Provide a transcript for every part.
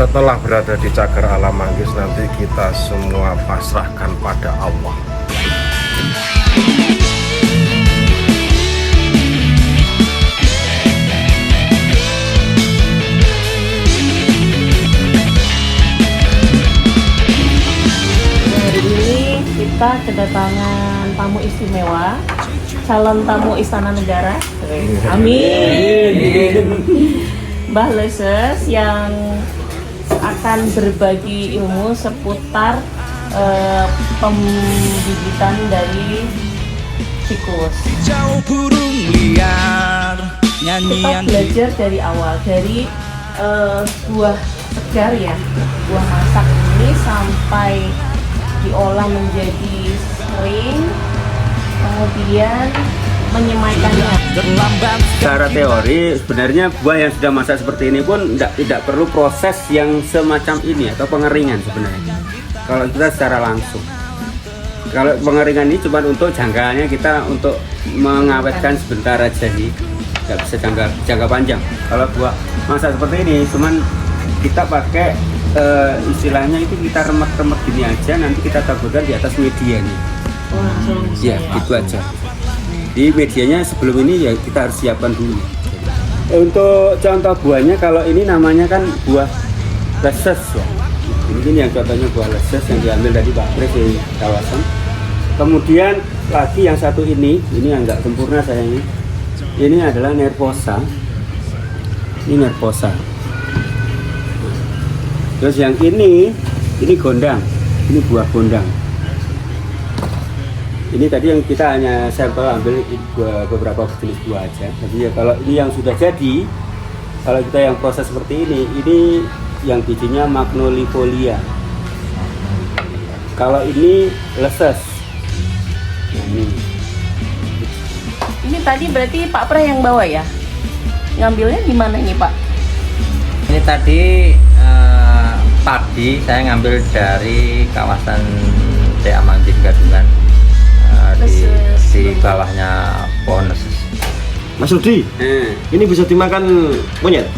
Setelah berada di cagar alam manggis, nanti kita semua pasrahkan pada Allah. Hari ini kita kedatangan tamu istimewa, calon tamu Istana Negara. Amin. Mbah Leses yang akan berbagi ilmu seputar pembibitan dari tikus. Jauh burung liar, Kita nyanyian belajar dari awal, dari buah segar ya, buah masak ini sampai diolah menjadi kering, kemudian menyemaikannya. terlambat. Secara teori sebenarnya buah yang sudah masak seperti ini pun tidak perlu proses yang semacam ini atau pengeringan sebenarnya. Kalau kita secara langsung, kalau pengeringan ini cuma untuk jangkanya kita untuk mengawetkan sebentar aja sih, nggak bisa jangka panjang. Kalau buah masak seperti ini, cuman kita pakai istilahnya itu kita remet-remet gini aja, nanti kita taburkan di atas media nih. Oh, langsung Ya, itu aja. Di medianya sebelum ini ya kita harus siapkan dulu. Untuk contoh buahnya, kalau ini namanya kan buah leses ya. Ini yang contohnya buah leses yang diambil dari Pak Pres di kawasan. Kemudian lagi yang satu ini yang nggak sempurna sayangnya. Ini adalah nervosa. Ini nervosa. Terus yang ini gondang. Ini buah gondang. Ini tadi yang kita hanya sampel ambil beberapa jenis buah aja. Jadi ya kalau ini yang sudah jadi, kalau kita yang proses seperti ini yang bijinya magnolifolia. Kalau ini leses. Nah, Ini tadi berarti Pak Pre yang bawa ya? Ngambilnya di mana ini Pak? Ini tadi padi saya ngambil dari kawasan Dea Manggis Gadungan, di bawahnya pohon leses. Mas Rudi, ini bisa dimakan monyet?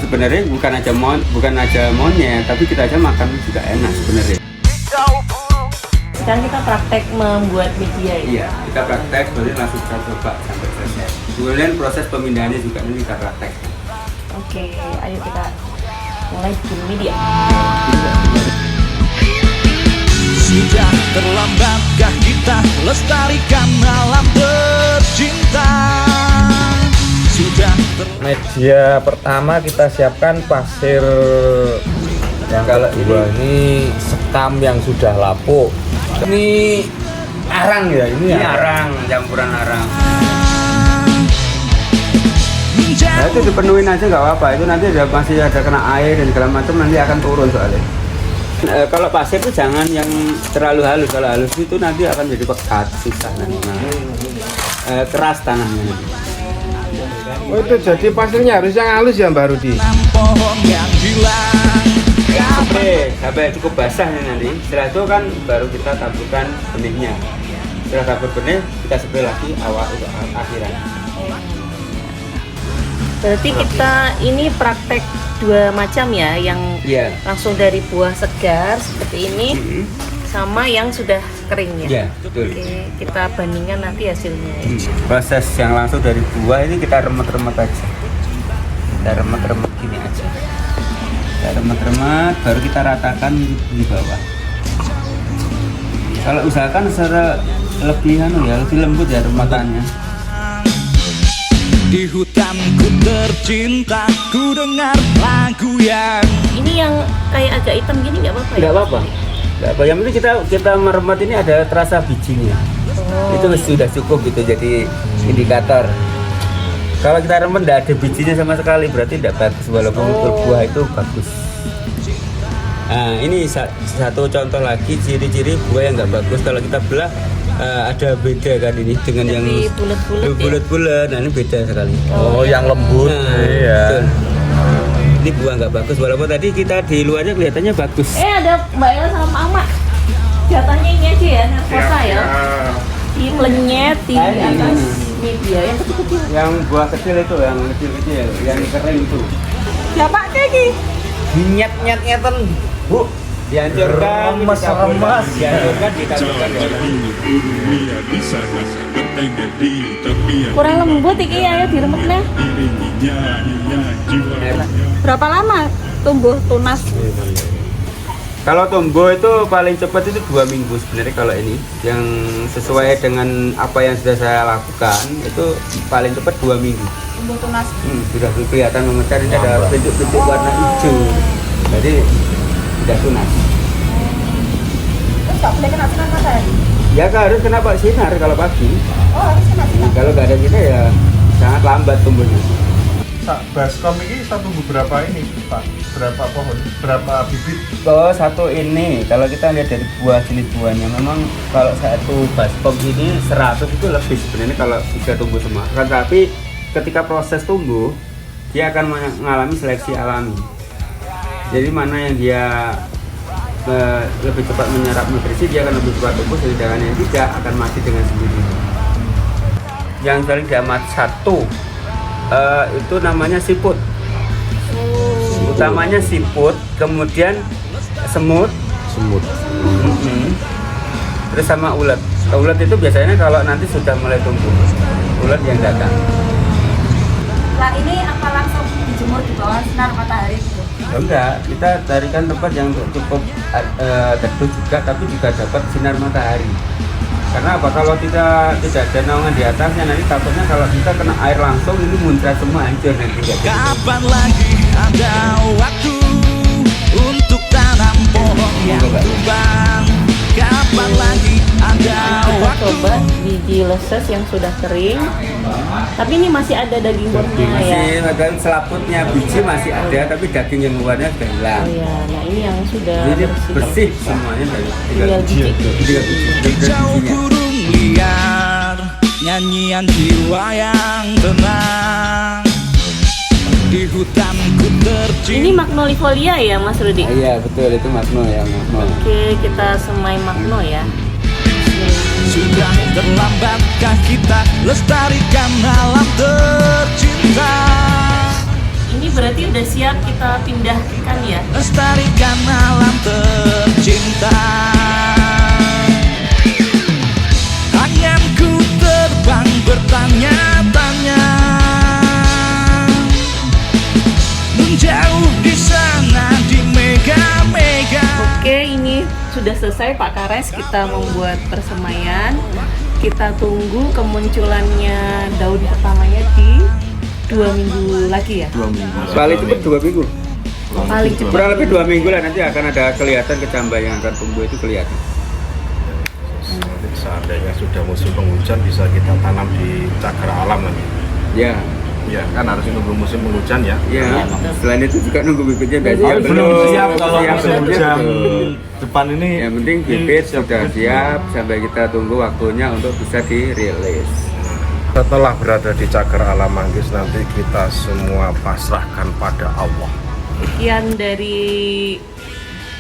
sebenarnya bukan aja monyet, tapi kita aja makan juga enak sebenarnya. Sekarang kita praktek membuat media ya? Iya, kita praktek, kemudian langsung kita coba sampai selesai. Kemudian proses pemindahannya juga nanti kita praktek. Oke, ayo kita mulai bikin media. Sudah terlambatkah kita lestarikan alam tercinta? Sudah Media pertama kita siapkan pasir yang Kalau ini sekam yang sudah lapuk. Ini arang ya, Ini arang, campuran arang. Nah itu dipenuhin aja nggak apa-apa, itu nanti masih ada kena air dan segala macam nanti akan turun soalnya. Kalau pasir itu jangan yang terlalu halus, kalau halus itu nanti akan jadi pekat, susah nanti. Keras tanahnya. Oh itu jadi pasirnya harus yang halus ya Mbak Rudi? pohon yang hilang. Sampai cukup basah nih nanti. Setelah itu kan baru kita taburkan benihnya. Setelah tabur benih kita spray lagi awal untuk akhiran. Berarti kita ini praktek dua macam ya, yang Iya. langsung dari buah segar seperti ini sama yang sudah kering ya. Iya, betul. Oke, kita bandingkan nanti hasilnya ya. Proses yang langsung dari buah ini kita remet-remet aja. Kita remet-remet gini aja. Kita remet-remet baru kita ratakan di bawah. Kalau usahakan secara lebih lebih lembut ya rematannya. Di hutanku tercinta, ku dengar lagu yang Ini yang kayak agak hitam gini nggak apa-apa ya? Nggak apa-apa. Nggak apa. Yang penting kita meremet ini ada terasa bijinya. Oh. Itu sudah cukup gitu jadi indikator. Kalau kita remet nggak ada bijinya sama sekali berarti tidak bagus, walaupun berbuah itu bagus. Nah ini satu contoh lagi ciri-ciri buah yang nggak bagus kalau kita belah. Ada beda kan ini dengan yang Lebih bulat-bulat ya? bulat-bulat. Nah ini beda sekali. Oh, yang lembut. Nah, Iya. betul. Ini buah nggak bagus walaupun tadi kita di luarnya kelihatannya bagus. Ada Mbak Ella sama Pak Ahmad. Jatahnya ini aja ya, nervosa ya. Di plenyet di atas media yang kecil-kecil. Yang buah kecil itu, yang kecil-kecil, yang kering itu. Siapa kayak gini? Nyet-nyet-nyetan, Bu. Dihancurkan, Remes-remes. dihancurkan, ditaburkan ya. Kurang lembut iki ayo diremekne. Berapa lama tumbuh tunas? Kalau tumbuh itu paling cepat itu 2 minggu sebenarnya. Kalau ini yang sesuai dengan apa yang sudah saya lakukan itu paling cepat 2 minggu. Tumbuh tunas. Sudah kelihatan memecar, ini ada bentuk-bentuk warna hijau. Jadi sudah tunas. Terus nggak boleh kena sinar matahari? Ya harus kena Pak sinar kalau pagi. Oh, harus kena sinar. Kalau nggak ada sinar ya sangat lambat tumbuhnya. Baskom ini satu berapa ini Pak? Berapa pohon? Berapa bibit? Oh, satu ini kalau kita lihat dari buah jenis buahnya memang kalau satu baskom ini 100 itu lebih sebenarnya kalau sudah tumbuh semua. Kan tapi ketika proses tumbuh dia akan mengalami seleksi alami. Jadi mana yang dia lebih cepat menyerap nutrisi dia akan lebih cepat tumbuh, sedangkan yang tidak akan mati dengan sendirinya. Yang paling diamat satu itu namanya siput. Utamanya siput, kemudian semut, terus sama ulet. Ulet itu biasanya kalau nanti sudah mulai tumbuh, ulet yang datang. Lah ini apa langsung dijemur di bawah sinar matahari gitu? Enggak, kita carikan tempat yang cukup teduh juga, tapi juga dapat sinar matahari. Karena apa? Kalau tidak ada naungan di atasnya, nanti takutnya kalau kita kena air langsung ini muncrat semua, hancur nanti. Kapan lagi ada waktu untuk tanam pohon yang tumbang? Kapan lagi ada Kita waktu? coba biji leses yang sudah kering. Tapi ini masih ada daging luarnya ya. Masih ada selaputnya, biji masih ada, tapi daging yang luarnya sudah hilang. Oh ya, nah ini yang sudah Jadi bersih. bersih semuanya dari Tinggal biji. tinggal biji. Jauh burung liar, nyanyian jiwa yang tenang di hutanku tercinta. Ini magnolifolia ya Mas Rudi? Iya betul, itu magno ya, magno. Oke, kita semai magno ya. Sudah terlambatkah kita lestarikan alam tercinta? Ini berarti udah siap kita pindahkan ya? Lestarikan alam tercinta. Anganku terbang bertanya-tanya, menjauh di sana di mega-mega. Oke, ini sudah selesai Pak Kares, kita membuat persemaian. Kita tunggu kemunculannya daun pertamanya di 2 minggu lagi ya? 2 minggu. Paling cepat 2 minggu. Paling cepat. Kurang lebih 2 minggu lah, nanti akan ada kelihatan kecambah yang akan tumbuh itu kelihatan. Nanti seandainya sudah musim penghujan bisa kita tanam di cagar alam nanti. Ya, Ya kan harus nunggu musim penghujan ya. ya. Selain itu juga nunggu bibitnya udah siap Belum siap kalau Siap, musim betul. hujan depan ini. Yang penting bibit sudah siap sampai kita tunggu waktunya untuk bisa dirilis. Setelah berada di cagar alam manggis nanti kita semua pasrahkan pada Allah. Sekian dari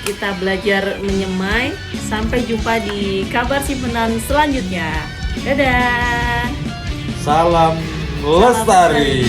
kita belajar menyemai. Sampai jumpa di kabar simpenan selanjutnya. Dadah. Salam lestari.